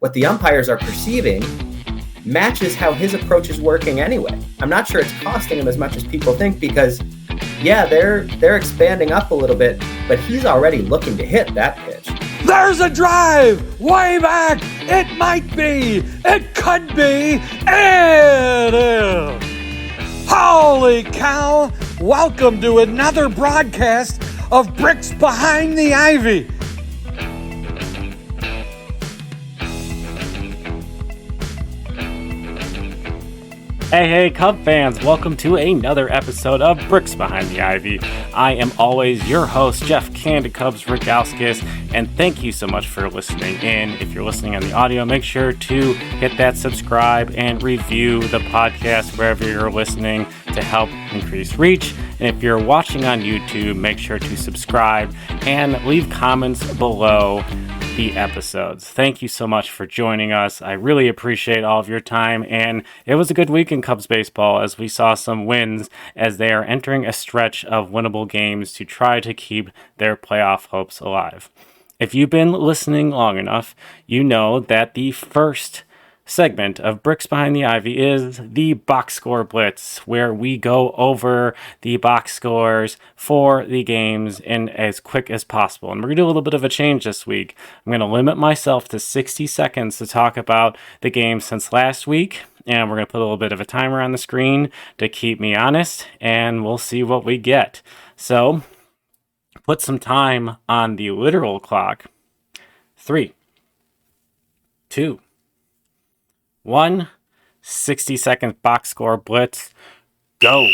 what the umpires are perceiving matches how his approach is working anyway. I'm not sure it's costing him as much as people think because, yeah, they're expanding up a little bit, but he's already looking to hit that pitch. There's a drive! Way back! It might be! It could be! It is! Holy cow! Welcome to another broadcast of Bricks Behind the Ivy. Hey, Cub fans, welcome to another episode of Bricks Behind the Ivy. I am always your host, Jeff Candy Cubs Rogowskis, and thank you so much for listening in. If you're listening on the audio, make sure to hit that subscribe and review the podcast wherever you're listening to help increase reach. And if you're watching on YouTube, make sure to subscribe and leave comments below the episodes. Thank you so much for joining us. I really appreciate all of your time, and it was a good week in Cubs baseball as we saw some wins as they are entering a stretch of winnable games to try to keep their playoff hopes alive. If you've been listening long enough, you know that the first segment of Bricks Behind the Ivy is the Box Score Blitz, where we go over the box scores for the games in as quick as possible. And we're going to do a little bit of a change this week. I'm going to limit myself to 60 seconds to talk about the game since last week, and we're going to put a little bit of a timer on the screen to keep me honest, and we'll see what we get. So, put some time on the literal clock. 3, 2, 1, 60-second box score blitz, go.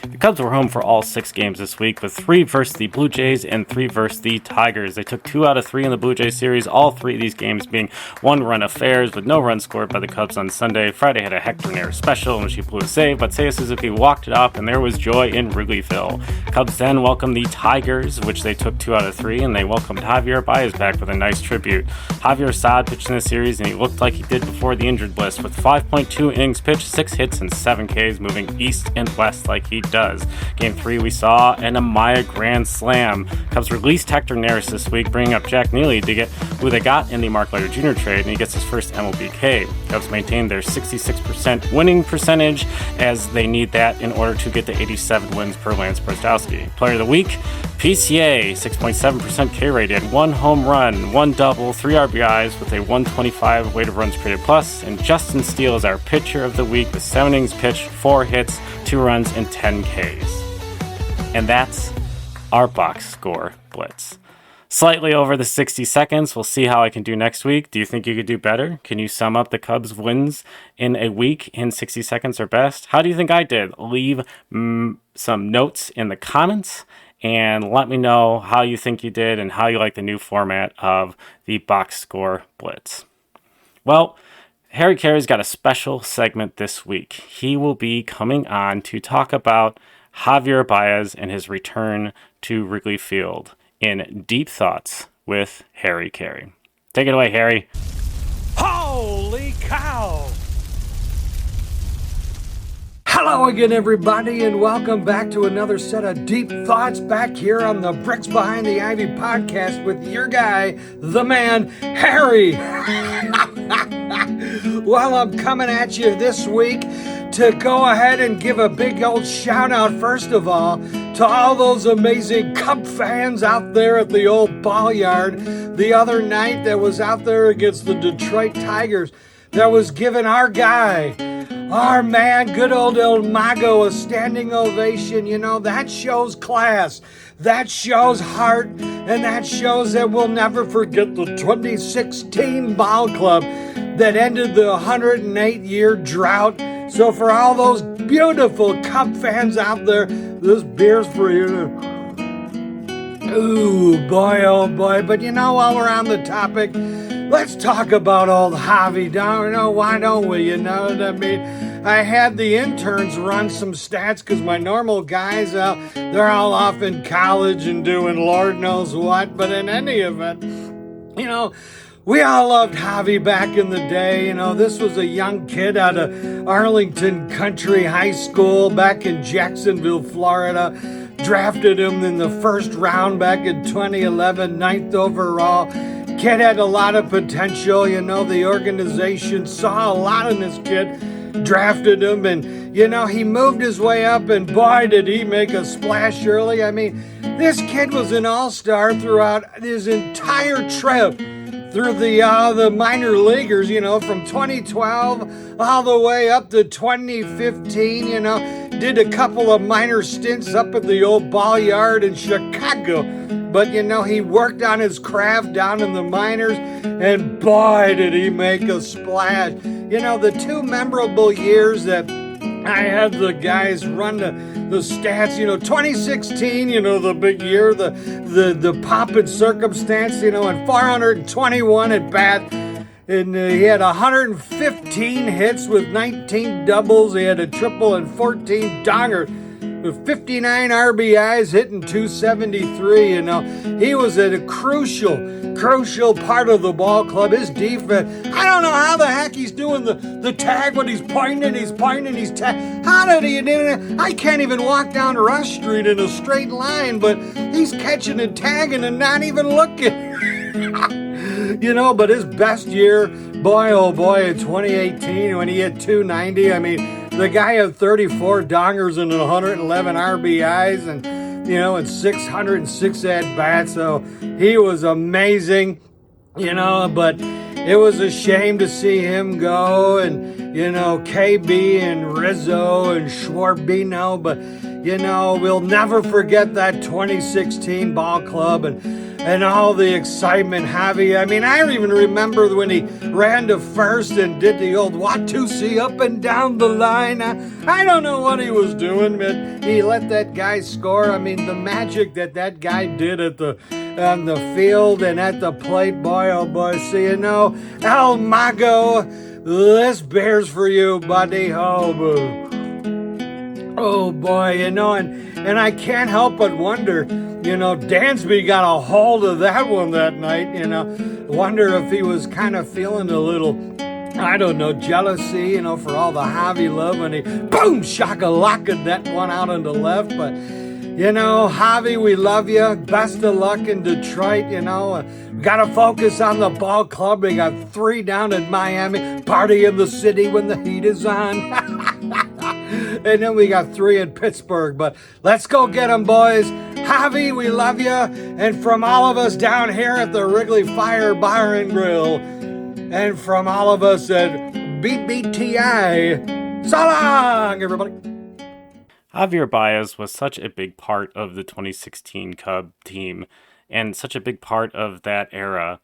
The Cubs were home for all 6 games this week, with 3 versus the Blue Jays and 3 versus the Tigers. They took 2 out of 3 in the Blue Jays series, all 3 of these games being one-run affairs with no runs scored by the Cubs on Sunday. Friday had a Hector Neris special in which he blew a save, but Seiya Suzuki walked it up, and there was joy in Wrigley Field. Cubs then welcomed the Tigers, which they took 2 out of 3, and they welcomed Javier Baez back with a nice tribute. Javier Saad pitched in the series, and he looked like he did before the injured list, with 5.2 innings pitched, 6 hits, and 7 Ks, moving east and west like he does. Game 3, we saw an Amaya grand slam. Cubs released Hector Neris this week, bringing up Jack Neely to get who they got in the Mark Leiter Jr. trade, and he gets his first MLB-K. Cubs maintained their 66% winning percentage as they need that in order to get to 87 wins per Lance Prostowski. Player of the week, PCA, 6.7% K rated, 1 home run, 1 double, 3 RBIs with a 125 weighted runs created plus, and Justin Steele is our pitcher of the week with 7 innings pitched, 4 hits, 2 runs, and 10 Ks. And that's our box score blitz. Slightly over the 60 seconds. We'll see how I can do next week. Do you think you could do better? Can you sum up the Cubs' wins in a week in 60 seconds or best? How do you think I did? Leave some notes in the comments and let me know how you think you did and how you like the new format of the box score blitz. Well, Harry Caray's got a special segment this week. He will be coming on to talk about Javier Baez and his return to Wrigley Field in Deep Thoughts with Harry Caray. Take it away, Harry. Holy cow! Hello again, everybody, and welcome back to another set of Deep Thoughts back here on the Bricks Behind the Ivy podcast with your guy, the man, Harry. Well, I'm coming at you this week to go ahead and give a big old shout out, first of all, to all those amazing Cub fans out there at the old ball yard the other night that was out there against the Detroit Tigers, that was giving our guy, our man, good old El Mago, a standing ovation. You know, that shows class, that shows heart, and that shows that we'll never forget the 2016 ball club that ended the 108-year drought. So for all those beautiful Cub fans out there, this beer's for you. Ooh, boy, oh boy. But you know, while we're on the topic, let's talk about old Javy. Why don't we? You know what I mean? I had the interns run some stats because my normal guys, they're all off in college and doing Lord knows what. But in any event, you know, we all loved Javy back in the day. You know, this was a young kid out of Arlington Country High School back in Jacksonville, Florida. Drafted him in the first round back in 2011, 9th overall. kid had a lot of potential. The organization saw a lot in this kid, drafted him, and, he moved his way up, and boy, did he make a splash early. I mean, this kid was an all-star throughout his entire trip through the minor leaguers, from 2012 all the way up to 2015, did a couple of minor stints up at the old ball yard in Chicago. But, he worked on his craft down in the minors, and boy, did he make a splash. The two memorable years that I had the guys run the stats, 2016, the big year, the pomp and circumstance, and 421 at bat. And he had 115 hits with 19 doubles. He had a triple and 14 dongers with 59 RBIs, hitting 273. He was a crucial part of the ball club. His defense, I don't know how the heck he's doing the tag when he's pointing, he's tag. How did he do it? I can't even walk down Rush Street in a straight line, but he's catching and tagging and not even looking. But his best year, boy, oh boy, in 2018 when he hit 290, I mean, the guy had 34 dongers and 111 RBIs and 606 at-bats, so he was amazing, but it was a shame to see him go, and, KB and Rizzo and Schwarbino, but, we'll never forget that 2016 ball club and all the excitement, Javy. I mean, I even remember when he ran to first and did the old Watusi up and down the line. I don't know what he was doing, but he let that guy score. I mean, the magic that guy did on the field and at the plate, boy, oh boy. So, El Mago, this bears for you, buddy. Oh, boo. Oh boy, and I can't help but wonder, Dansby got a hold of that one that night, wonder if he was kind of feeling a little, I don't know, jealousy, for all the Javy love when he, boom, shaka-laka that one out on the left, but, Javy, we love you, best of luck in Detroit, we gotta focus on the ball club, we got 3 down in Miami, party in the city when the heat is on. And then we got 3 in Pittsburgh, but let's go get them, boys. Javy, we love you. And from all of us down here at the Wrigley Fire Bar and Grill, and from all of us at BBTI, so long, everybody. Javier Baez was such a big part of the 2016 Cub team and such a big part of that era.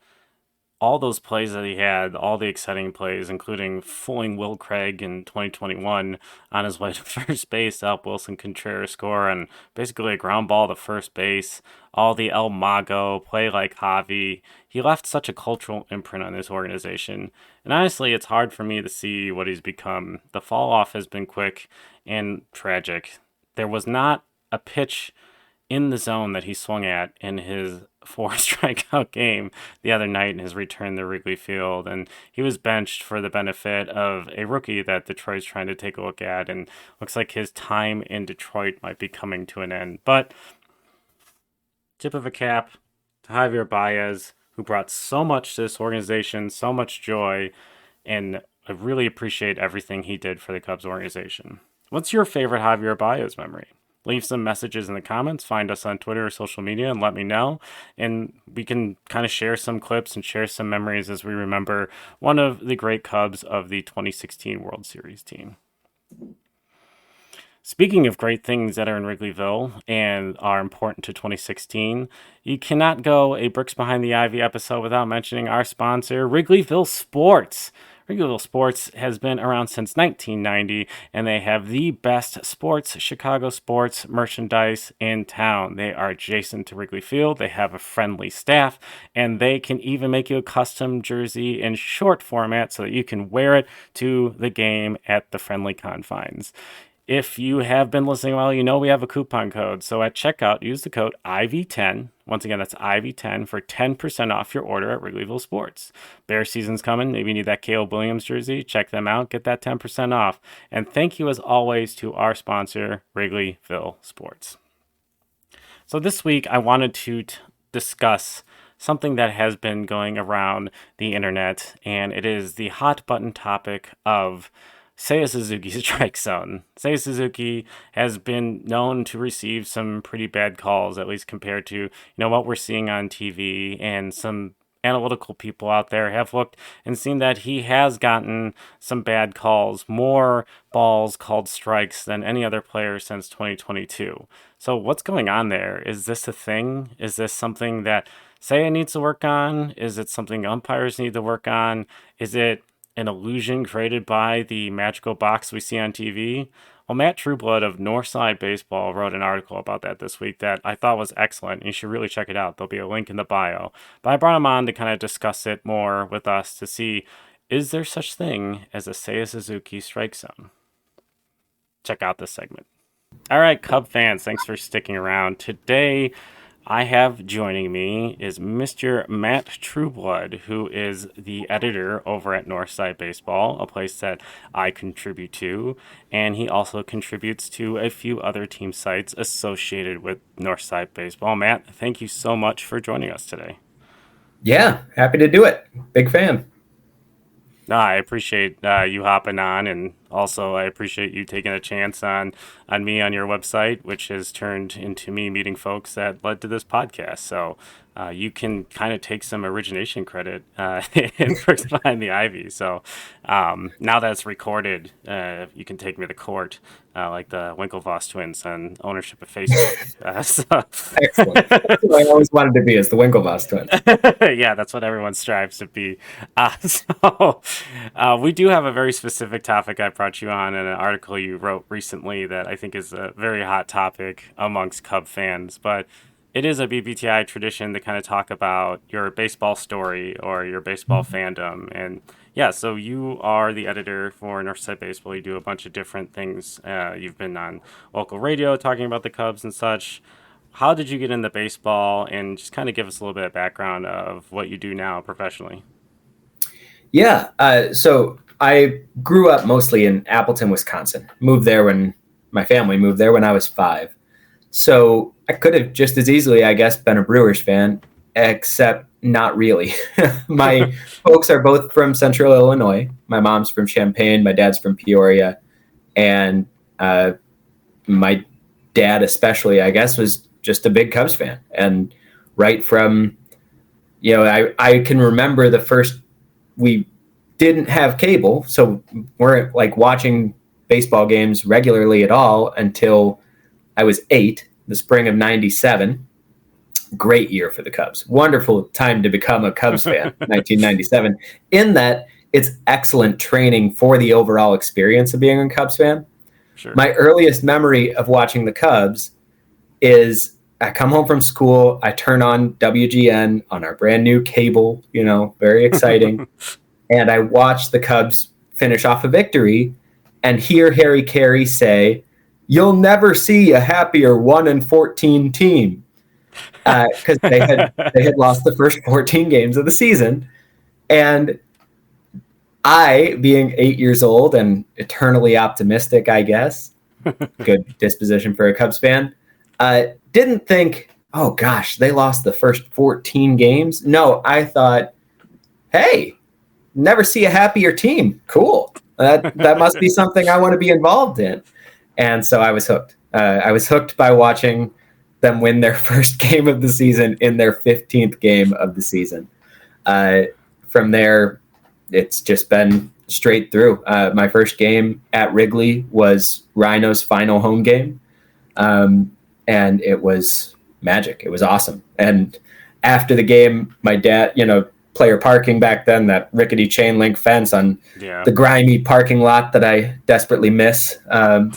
All those plays that he had, all the exciting plays, including fooling Will Craig in 2021 on his way to first base to help Wilson Contreras score, and basically a ground ball to first base, all the El Mago, play like Javy. He left such a cultural imprint on this organization. And honestly, it's hard for me to see what he's become. The fall off has been quick and tragic. There was not a pitch in the zone that he swung at in his 4 strikeout game the other night in his return to Wrigley Field, and he was benched for the benefit of a rookie that Detroit's trying to take a look at, and looks like his time in Detroit might be coming to an end. But tip of a cap to Javier Baez, who brought so much to this organization, so much joy, and I really appreciate everything he did for the Cubs organization. What's your favorite Javier Baez memory? Leave some messages in the comments, find us on Twitter or social media, and let me know. And we can kind of share some clips and share some memories as we remember one of the great Cubs of the 2016 World Series team. Speaking of great things that are in Wrigleyville and are important to 2016, you cannot go a Bricks Behind the Ivy episode without mentioning our sponsor, Wrigleyville Sports. Wrigleyville Sports has been around since 1990, and they have the best Chicago sports merchandise in town. They are adjacent to Wrigley Field. They have a friendly staff, and they can even make you a custom jersey in short format so that you can wear it to the game at the friendly confines. If you have been listening well, you know we have a coupon code. So at checkout, use the code IV10. Once again, that's IV10 for 10% off your order at Wrigleyville Sports. Bear season's coming. Maybe you need that Caleb Williams jersey. Check them out. Get that 10% off. And thank you, as always, to our sponsor, Wrigleyville Sports. So this week, I wanted to discuss something that has bin going around the internet, and it is the hot button topic of Seiya Suzuki's strike zone. Seiya Suzuki has been known to receive some pretty bad calls, at least compared to what we're seeing on TV, and some analytical people out there have looked and seen that he has gotten some bad calls, more balls called strikes than any other player since 2022. So what's going on there? Is this a thing? Is this something that Seiya needs to work on? Is it something umpires need to work on? Is it an illusion created by the magical box we see on TV? Well, Matt Trueblood of Northside Baseball wrote an article about that this week that I thought was excellent. You should really check it out. There'll be a link in the bio. But I brought him on to kind of discuss it more with us to see, is there such thing as a Seiya Suzuki strike zone? Check out this segment. All right, Cub fans, thanks for sticking around. Today, I have joining me is Mr. Matt Trueblood, who is the editor over at Northside Baseball, a place that I contribute to, and he also contributes to a few other team sites associated with Northside Baseball. Matt, thank you so much for joining us today. Yeah, happy to do it. Big fan. No, I appreciate you hopping on, and also I appreciate you taking a chance on me on your website, which has turned into me meeting folks that led to this podcast. So you can kind of take some origination credit in First Behind the Ivy. So now that it's recorded, you can take me to court like the Winklevoss twins on ownership of Facebook. Excellent. That's what I always wanted to be, is the Winklevoss twins. Yeah, that's what everyone strives to be. We do have a very specific topic I brought you on in an article you wrote recently that I think is a very hot topic amongst Cub fans, but it is a BBTI tradition to kind of talk about your baseball story or your baseball fandom. And yeah, so you are the editor for Northside Baseball. You do a bunch of different things. You've been on local radio talking about the Cubs and such. How did you get into baseball? And just kind of give us a little bit of background of what you do now professionally. Yeah, so I grew up mostly in Appleton, Wisconsin. My family moved there when I was 5. So I could have just as easily, I guess, been a Brewers fan, except not really. My folks are both from Central Illinois. My mom's from Champaign, my dad's from Peoria, and my dad especially, I guess, was just a big Cubs fan. And right from, I can remember we didn't have cable, so weren't like watching baseball games regularly at all until I was 8, the spring of 97. Great year for the Cubs. Wonderful time to become a Cubs fan, 1997, in that it's excellent training for the overall experience of being a Cubs fan. Sure. My earliest memory of watching the Cubs is I come home from school, I turn on WGN on our brand new cable, very exciting. And I watch the Cubs finish off a victory and hear Harry Caray say, "You'll never see a happier 1-14 team." Because they had lost the first 14 games of the season. And I, being 8 years old and eternally optimistic, I guess, good disposition for a Cubs fan, didn't think, oh gosh, they lost the first 14 games. No, I thought, hey, never see a happier team. Cool. That must be something I want to be involved in. And so I was hooked. I was hooked by watching them win their first game of the season in their 15th game of the season. From there, it's just been straight through. My first game at Wrigley was Rhino's final home game. And it was magic. It was awesome. And after the game, my dad, player parking back then, that rickety chain link fence on the grimy parking lot that I desperately miss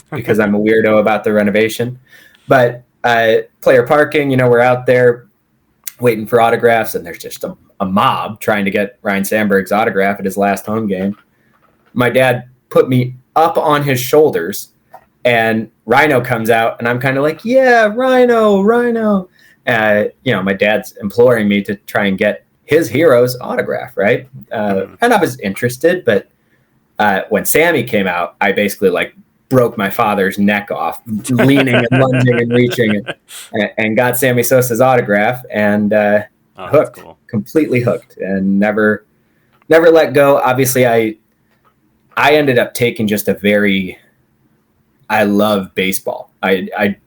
because I'm a weirdo about the renovation. But player parking, we're out there waiting for autographs, and there's just a mob trying to get Ryne Sandberg's autograph at his last home game. My dad put me up on his shoulders, and Rhino comes out, and I'm kind of like, yeah, Rhino. My dad's imploring me to try and get his hero's autograph, right? And I was interested, but when Sammy came out, I basically broke my father's neck off, leaning and lunging and reaching, and got Sammy Sosa's autograph. And Oh, that's hooked, cool. completely hooked, and never let go. Obviously, I ended up taking just I love baseball. I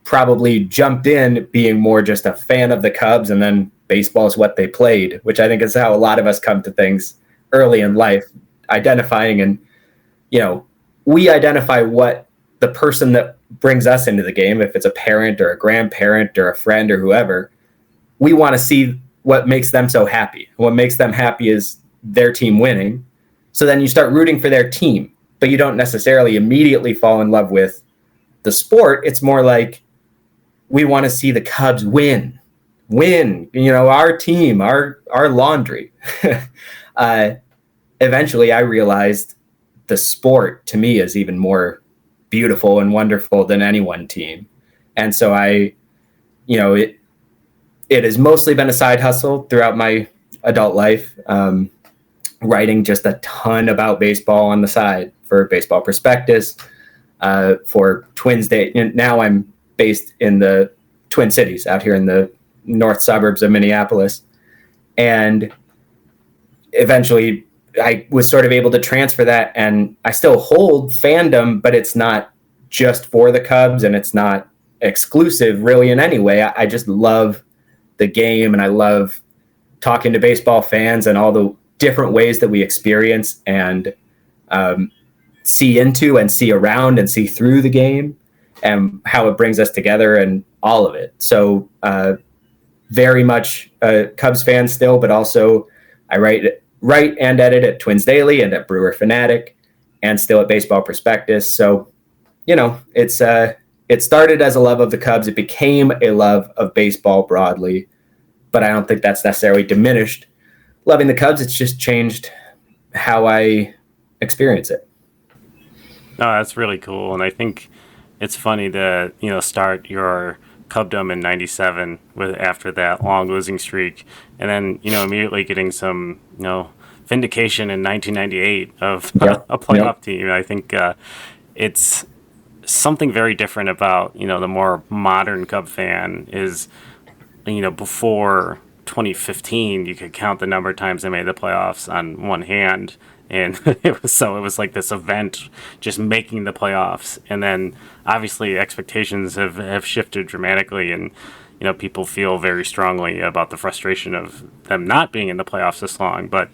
probably jumped in being more just a fan of the Cubs, and then baseball is what they played, which I think is how a lot of us come to things early in life, identifying and, we identify what the person that brings us into the game, if it's a parent or a grandparent or a friend or whoever, we want to see what makes them so happy. What makes them happy is their team winning. So then you start rooting for their team, but you don't necessarily immediately fall in love with the sport. It's more like we want to see the Cubs win, our team, our laundry. Eventually I realized the sport to me is even more beautiful and wonderful than any one team. And so it has mostly been a side hustle throughout my adult life, writing just a ton about baseball on the side for Baseball Prospectus, for Twins Day. Now I'm based in the Twin Cities out here in the north suburbs of Minneapolis. And eventually I was sort of able to transfer that, and I still hold fandom, but it's not just for the Cubs and it's not exclusive really in any way. I just love the game, and I love talking to baseball fans and all the different ways that we experience and see into and see around and see through the game, and how it brings us together and all of it. So very much a Cubs fan still, but also I write and edit at Twins Daily and at Brewer Fanatic and still at Baseball Prospectus. So, it started as a love of the Cubs. It became a love of baseball broadly, but I don't think that's necessarily diminished loving the Cubs. It's just changed how I experience it. No, that's really cool. And I think it's funny to, start your Cubdom in 97 after that long losing streak, and then, immediately getting some, vindication in 1998 of a playoff team. I think it's something very different about, the more modern Cub fan is, before 2015, you could count the number of times they made the playoffs on one hand. And it was like this event just making the playoffs. And then obviously expectations have shifted dramatically, and, people feel very strongly about the frustration of them not being in the playoffs this long. But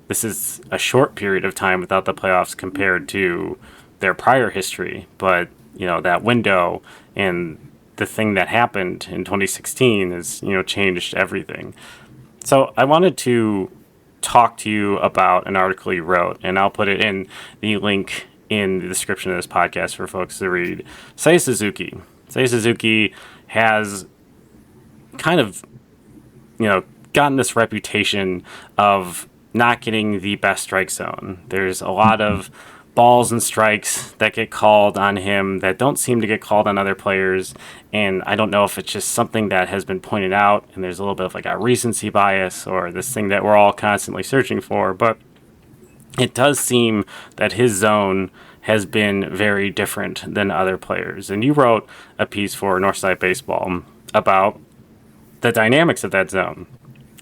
this is a short period of time without the playoffs compared to their prior history. But, that window and the thing that happened in 2016 has, changed everything. So I wanted to talk to you about an article you wrote, and I'll put it in the link in the description of this podcast for folks to read. Seiya Suzuki. Seiya Suzuki has kind of, gotten this reputation of not getting the best strike zone. There's a lot of balls and strikes that get called on him that don't seem to get called on other players. And I don't know if it's just something that has been pointed out and there's a little bit of like a recency bias or this thing that we're all constantly searching for. But it does seem that his zone has been very different than other players. And you wrote a piece for Northside Baseball about the dynamics of that zone.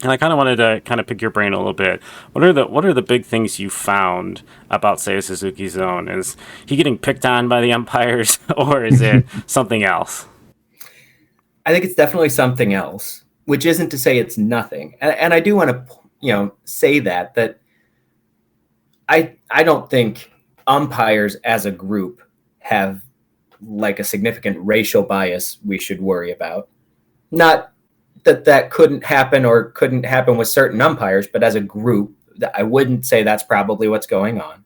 And I kind of wanted to kind of pick your brain a little bit. What are the big things you found about Seiya Suzuki's zone? Is he getting picked on by the umpires, or is it something else? I think it's definitely something else, which isn't to say it's nothing. And I do want to, say that I don't think umpires as a group have like a significant racial bias we should worry about. Not that couldn't happen or couldn't happen with certain umpires, but as a group, I wouldn't say that's probably what's going on.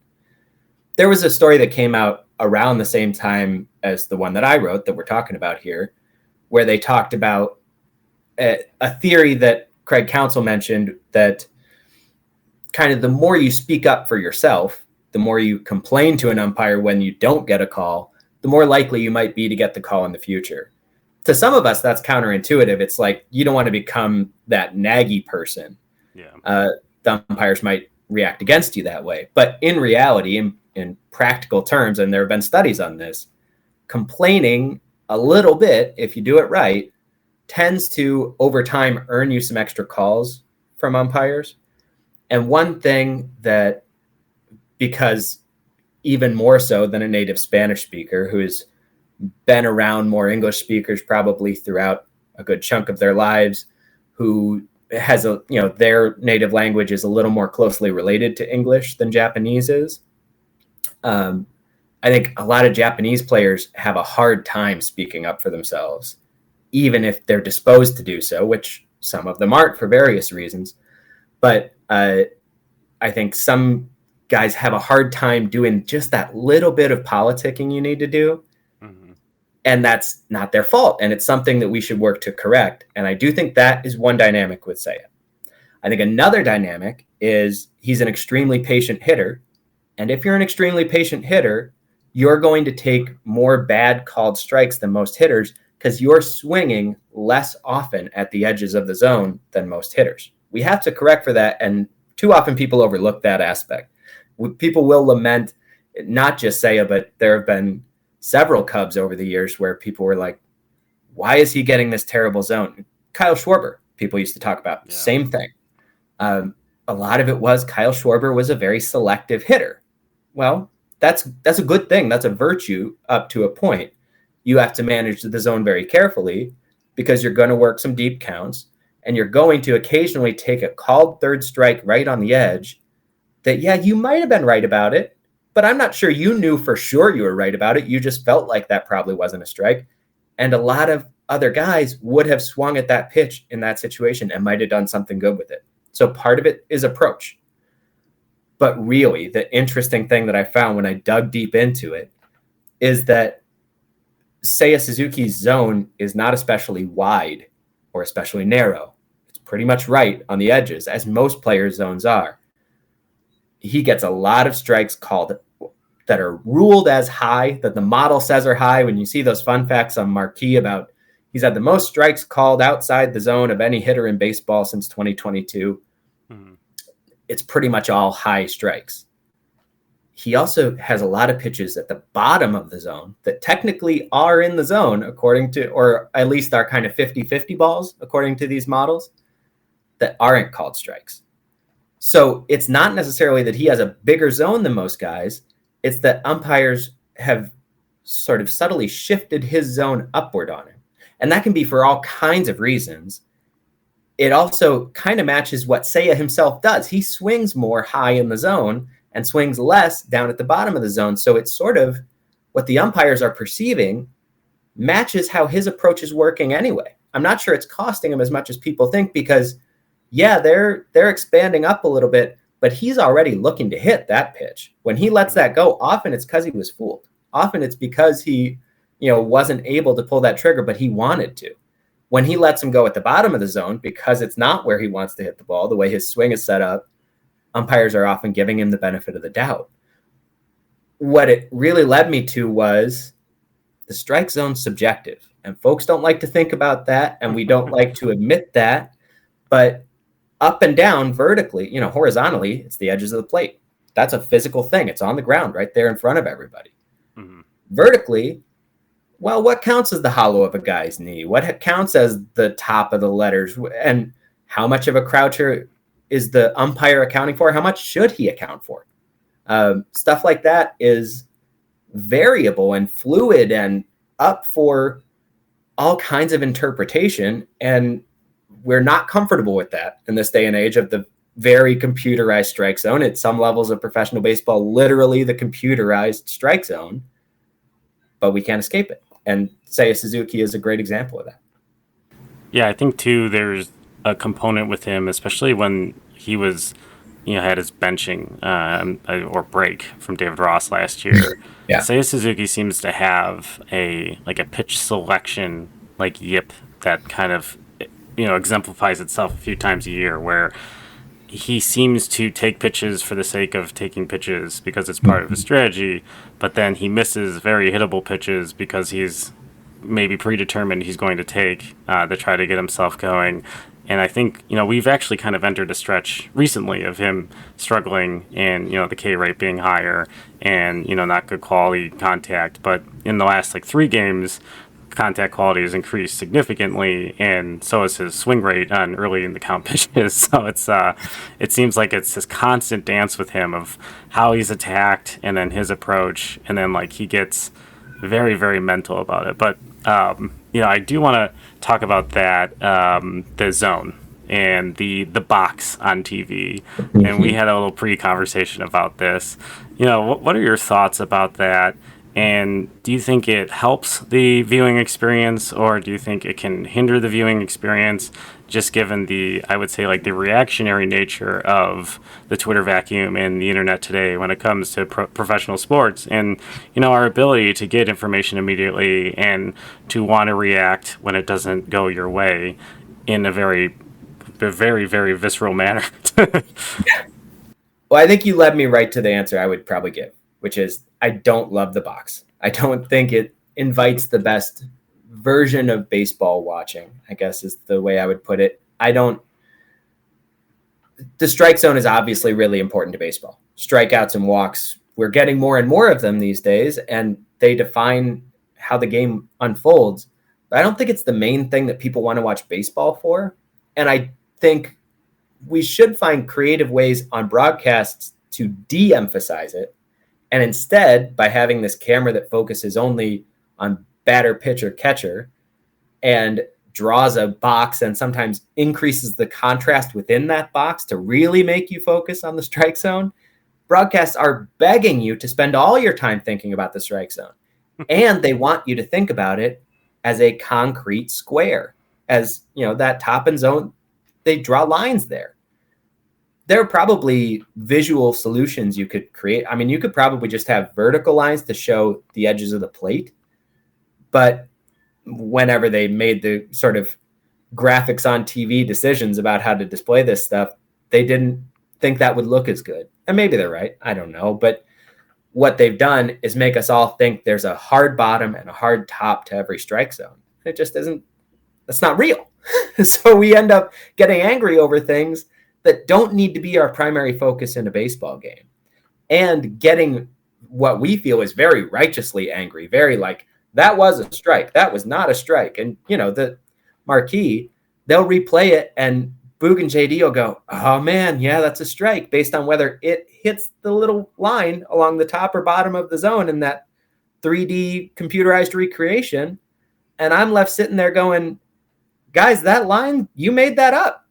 There was a story that came out around the same time as the one that I wrote that we're talking about here, where they talked about a theory that Craig Counsell mentioned, that kind of the more you speak up for yourself, the more you complain to an umpire when you don't get a call, the more likely you might be to get the call in the future. To some of us, that's counterintuitive. It's like you don't want to become that naggy person. Yeah. The umpires might react against you that way. But in reality, in practical terms, and there have been studies on this, complaining a little bit, if you do it right, tends to, over time, earn you some extra calls from umpires. And one thing that, because even more so than a native Spanish speaker who's been around more English speakers probably throughout a good chunk of their lives, who has their native language is a little more closely related to English than Japanese is. I think a lot of Japanese players have a hard time speaking up for themselves, even if they're disposed to do so, which some of them aren't for various reasons. But I think some guys have a hard time doing just that little bit of politicking you need to do. Mm-hmm. And that's not their fault. And it's something that we should work to correct. And I do think that is one dynamic with Seiya. I think another dynamic is he's an extremely patient hitter. And if you're an extremely patient hitter, you're going to take more bad called strikes than most hitters because you're swinging less often at the edges of the zone than most hitters. We have to correct for that. And too often people overlook that aspect. People will lament not just Seiya, but there have been several Cubs over the years where people were like, why is he getting this terrible zone? Kyle Schwarber, people used to talk about. Yeah. Same thing. A lot of it was Kyle Schwarber was a very selective hitter. Well, that's a good thing. That's a virtue up to a point. You have to manage the zone very carefully because you're going to work some deep counts and you're going to occasionally take a called third strike right on the edge that, yeah, you might have been right about it, but I'm not sure you knew for sure you were right about it. You just felt like that probably wasn't a strike. And a lot of other guys would have swung at that pitch in that situation and might have done something good with it. So part of it is approach. But really, the interesting thing that I found when I dug deep into it is that Seiya Suzuki's zone is not especially wide or especially narrow. It's pretty much right on the edges, as most players' zones are. He gets a lot of strikes called that are ruled as high, that the model says are high. When you see those fun facts on Marquee about he's had the most strikes called outside the zone of any hitter in baseball since 2022, it's pretty much all high strikes. He also has a lot of pitches at the bottom of the zone that technically are in the zone, according to, or at least are kind of 50-50 balls, according to these models, that aren't called strikes. So it's not necessarily that he has a bigger zone than most guys. It's that umpires have sort of subtly shifted his zone upward on him. And that can be for all kinds of reasons. It also kind of matches what Seiya himself does. He swings more high in the zone and swings less down at the bottom of the zone. So it's sort of what the umpires are perceiving matches how his approach is working anyway. I'm not sure it's costing him as much as people think because, yeah, they're expanding up a little bit, but he's already looking to hit that pitch. When he lets that go, often it's because he was fooled. Often it's because he, wasn't able to pull that trigger, but he wanted to. When he lets him go at the bottom of the zone, because it's not where he wants to hit the ball, the way his swing is set up, umpires are often giving him the benefit of the doubt. What it really led me to was the strike zone's subjective. And folks don't like to think about that, and we don't like to admit that. But up and down vertically, horizontally, it's the edges of the plate. That's a physical thing. It's on the ground right there in front of everybody. Mm-hmm. Vertically, well, what counts as the hollow of a guy's knee? What counts as the top of the letters? And how much of a croucher is the umpire accounting for? How much should he account for? Stuff like that is variable and fluid and up for all kinds of interpretation. And we're not comfortable with that in this day and age of the very computerized strike zone. At some levels of professional baseball, literally the computerized strike zone, but we can't escape it. And Seiya Suzuki is a great example of that. Yeah, I think too, there's a component with him, especially when he was, had his benching or break from David Ross last year. Yeah. Seiya Suzuki seems to have a pitch selection yip that kind of exemplifies itself a few times a year, where he seems to take pitches for the sake of taking pitches because it's part of his strategy, but then he misses very hittable pitches because he's maybe predetermined he's going to take to try to get himself going. And I think, we've actually kind of entered a stretch recently of him struggling and, the K rate being higher and, not good quality contact. But in the last 3 games, contact quality has increased significantly, and so has his swing rate on early in the count pitches. So it seems like it's this constant dance with him of how he's attacked and then his approach, and then like he gets very, very mental about it. But I do want to talk about that, the zone and the box on TV, and we had a little pre-conversation about this. What are your thoughts about that? And do you think it helps the viewing experience, or do you think it can hinder the viewing experience, just given the, I would say, like the reactionary nature of the Twitter vacuum and the internet today when it comes to professional sports, and, our ability to get information immediately and to want to react when it doesn't go your way in a very, very, very visceral manner? Well, I think you led me right to the answer I would probably give, which is I don't love the box. I don't think it invites the best version of baseball watching, I guess is the way I would put it. The strike zone is obviously really important to baseball. Strikeouts and walks, we're getting more and more of them these days, and they define how the game unfolds. But I don't think it's the main thing that people want to watch baseball for. And I think we should find creative ways on broadcasts to de-emphasize it. And instead, by having this camera that focuses only on batter, pitcher, catcher, and draws a box and sometimes increases the contrast within that box to really make you focus on the strike zone, broadcasts are begging you to spend all your time thinking about the strike zone. And they want you to think about it as a concrete square, as, that top end zone, they draw lines there. There are probably visual solutions you could create. I mean, you could probably just have vertical lines to show the edges of the plate. But whenever they made the sort of graphics on TV decisions about how to display this stuff, they didn't think that would look as good. And maybe they're right. I don't know. But what they've done is make us all think there's a hard bottom and a hard top to every strike zone. It just isn't. That's not real. So we end up getting angry over things that don't need to be our primary focus in a baseball game, and getting what we feel is very righteously angry, very like, that was a strike, that was not a strike. And, the marquee, they'll replay it and Boog and JD will go, oh man, yeah, that's a strike, based on whether it hits the little line along the top or bottom of the zone in that 3D computerized recreation. And I'm left sitting there going, guys, that line, you made that up.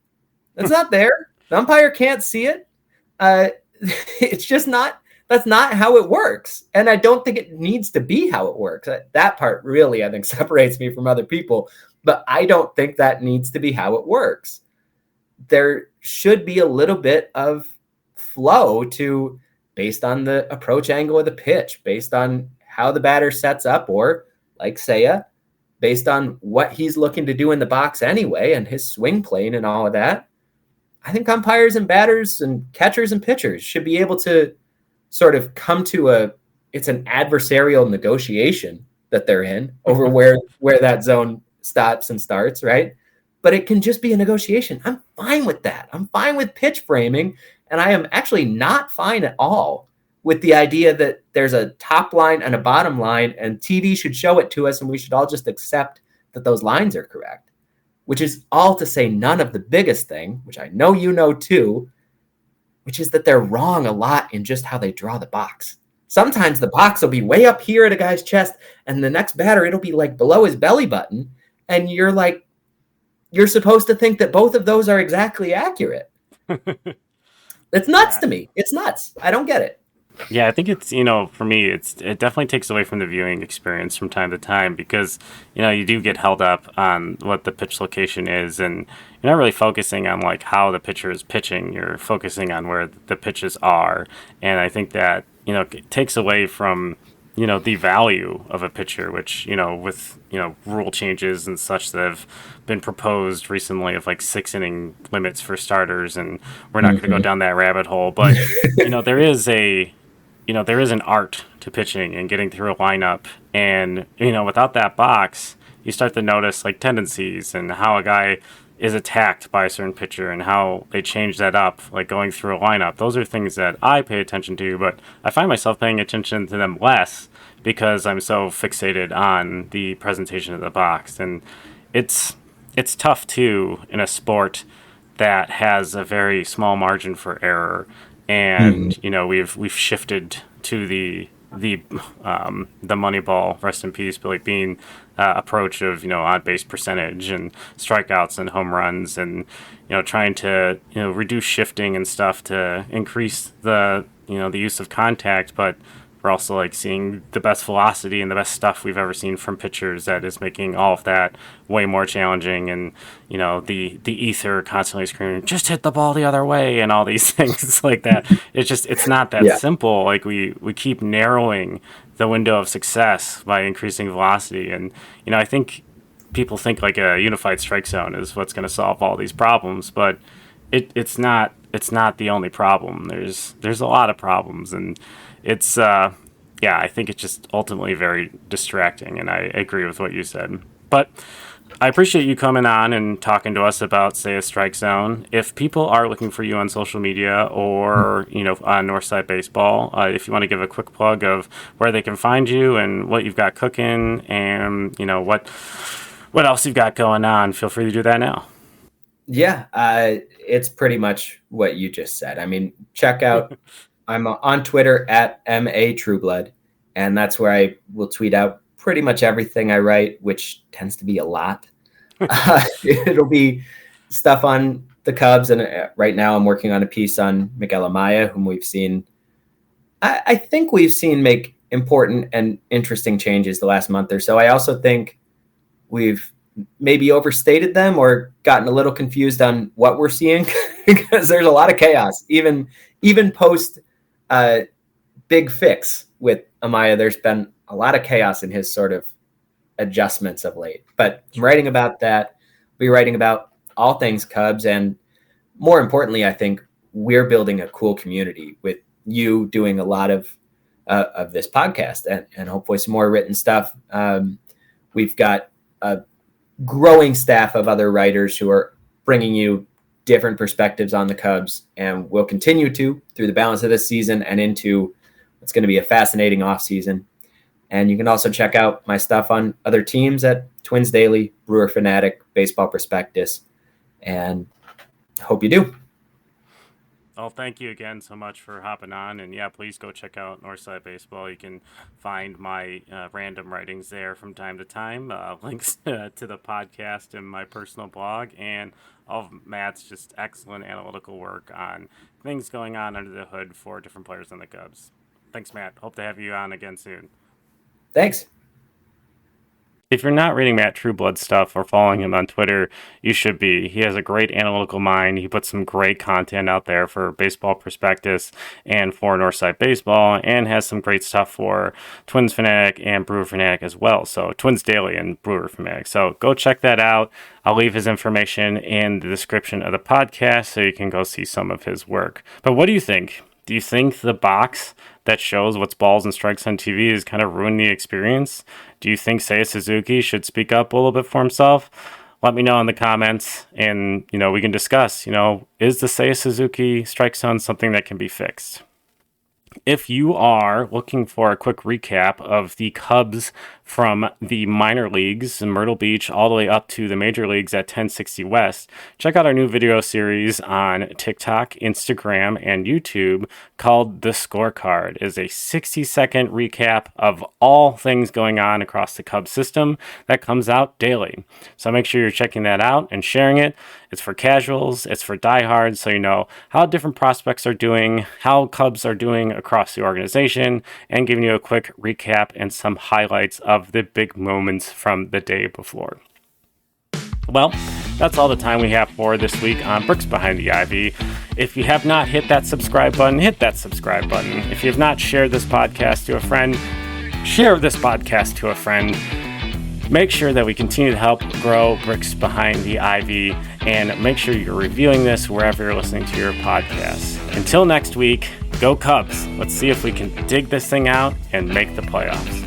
It's not there. The umpire can't see it. It's just not, that's not how it works. And I don't think it needs to be how it works. That part really, I think, separates me from other people. But I don't think that needs to be how it works. There should be a little bit of flow to, based on the approach angle of the pitch, based on how the batter sets up, or like Seiya, based on what he's looking to do in the box anyway, and his swing plane and all of that. I think umpires and batters and catchers and pitchers should be able to sort of come to it's an adversarial negotiation that they're in over where that zone stops and starts, right? But it can just be a negotiation. I'm fine with that. I'm fine with pitch framing. And I am actually not fine at all with the idea that there's a top line and a bottom line, and TV should show it to us, and we should all just accept that those lines are correct. Which is all to say none of the biggest thing, which I know you know too, which is that they're wrong a lot in just how they draw the box. Sometimes the box will be way up here at a guy's chest, and the next batter, it'll be like below his belly button. And you're supposed to think that both of those are exactly accurate. It's nuts to me. It's nuts. I don't get it. Yeah, I think it's, for me, it definitely takes away from the viewing experience from time to time, because, you do get held up on what the pitch location is, and you're not really focusing on like how the pitcher is pitching. You're focusing on where the pitches are. And I think that, it takes away from, the value of a pitcher, which, with, rule changes and such that have been proposed recently of like 6-inning limits for starters. And we're not going to go down that rabbit hole, but, there is an art to pitching and getting through a lineup. And, without that box, you start to notice like tendencies and how a guy is attacked by a certain pitcher and how they change that up, like going through a lineup. Those are things that I pay attention to, but I find myself paying attention to them less because I'm so fixated on the presentation of the box. And it's tough too in a sport that has a very small margin for error. And we've shifted to the Moneyball, rest in peace, Billy Beane approach of on base percentage and strikeouts and home runs, and trying to reduce shifting and stuff to increase the the use of contact, but we're also like seeing the best velocity and the best stuff we've ever seen from pitchers that is making all of that way more challenging. And the ether constantly screaming, just hit the ball the other way, and all these things like that. It's not that simple. Like we keep narrowing the window of success by increasing velocity. And I think people think like a unified strike zone is what's going to solve all these problems, but it's not the only problem. There's a lot of problems, and it's I think it's just ultimately very distracting, and I agree with what you said. But I appreciate you coming on and talking to us about Seiya Strike Zone. If people are looking for you on social media or on Northside Baseball, if you want to give a quick plug of where they can find you and what you've got cooking and what else you've got going on, feel free to do that now. Yeah, it's pretty much what you just said. I mean, check out. I'm on Twitter at @Trueblood, and that's where I will tweet out pretty much everything I write, which tends to be a lot. It'll be stuff on the Cubs, and right now I'm working on a piece on Miguel Amaya, whom we've seen. I think we've seen make important and interesting changes the last month or so. I also think we've maybe overstated them or gotten a little confused on what we're seeing because there's a lot of chaos, even post big fix with Amaya. There's been a lot of chaos in his sort of adjustments of late, but I'm writing about that. I'll be writing about all things Cubs, and more importantly, I think we're building a cool community with you doing a lot of this podcast and hopefully some more written stuff. We've got a growing staff of other writers who are bringing you different perspectives on the Cubs, and we'll continue to through the balance of this season and into what's going to be a fascinating offseason. And you can also check out my stuff on other teams at Twins Daily, Brewer Fanatic, Baseball Prospectus, and hope you do. Well, thank you again so much for hopping on. And yeah, please go check out Northside Baseball. You can find my random writings there from time to time, links to the podcast and my personal blog, and all of Matt's just excellent analytical work on things going on under the hood for different players on the Cubs. Thanks, Matt. Hope to have you on again soon. Thanks. If you're not reading Matt Trueblood stuff or following him on Twitter, you should be. He has a great analytical mind. He puts some great content out there for Baseball Prospectus and for Northside Baseball, and has some great stuff for Twins Fanatic and Brewer Fanatic as well. So Twins Daily and Brewer Fanatic. So go check that out. I'll leave his information in the description of the podcast so you can go see some of his work. But what do you think? Do you think the box that shows what's balls and strikes on TV is kind of ruined the experience? Do you think Seiya Suzuki should speak up a little bit for himself? Let me know in the comments, and we can discuss. Is the Seiya Suzuki strike zone something that can be fixed? If you are looking for a quick recap of the Cubs from the minor leagues in Myrtle Beach all the way up to the major leagues at 1060 West, check out our new video series on TikTok, Instagram, and YouTube called The Scorecard. It is a 60-second recap of all things going on across the Cubs system that comes out daily. So make sure you're checking that out and sharing it. It's for casuals, it's for diehards, so you know how different prospects are doing, how Cubs are doing across the organization, and giving you a quick recap and some highlights of the big moments from the day before. Well, that's all the time we have for this week on Bricks Behind the Ivy. If you have not hit that subscribe button, hit that subscribe button. If you have not shared this podcast to a friend, share this podcast to a friend. Make sure that we continue to help grow Bricks Behind the Ivy, and make sure you're reviewing this wherever you're listening to your podcasts. Until next week, go Cubs. Let's see if we can dig this thing out and make the playoffs.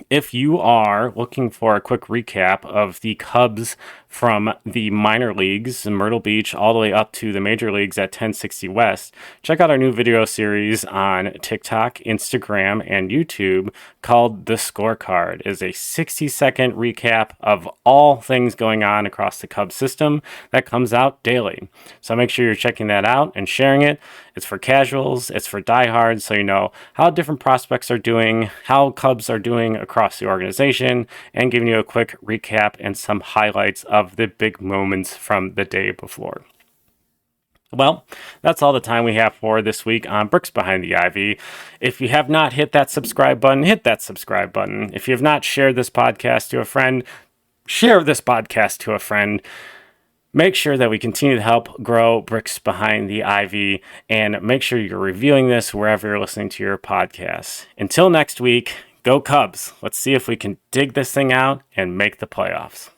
If you are looking for a quick recap of the Cubs from the minor leagues in Myrtle Beach all the way up to the major leagues at 1060 West, check out our new video series on TikTok, Instagram, and YouTube called The Scorecard. It is a 60-second recap of all things going on across the Cubs system that comes out daily. So make sure you're checking that out and sharing it. It's for casuals, it's for diehards, so you know how different prospects are doing, how Cubs are doing across the organization, and giving you a quick recap and some highlights of the big moments from the day before. Well, that's all the time we have for this week on Bricks Behind the Ivy. If you have not hit that subscribe button, hit that subscribe button. If you have not shared this podcast to a friend, share this podcast to a friend. Make sure that we continue to help grow Bricks Behind the Ivy, and make sure you're reviewing this wherever you're listening to your podcasts. Until next week, go Cubs. Let's see if we can dig this thing out and make the playoffs.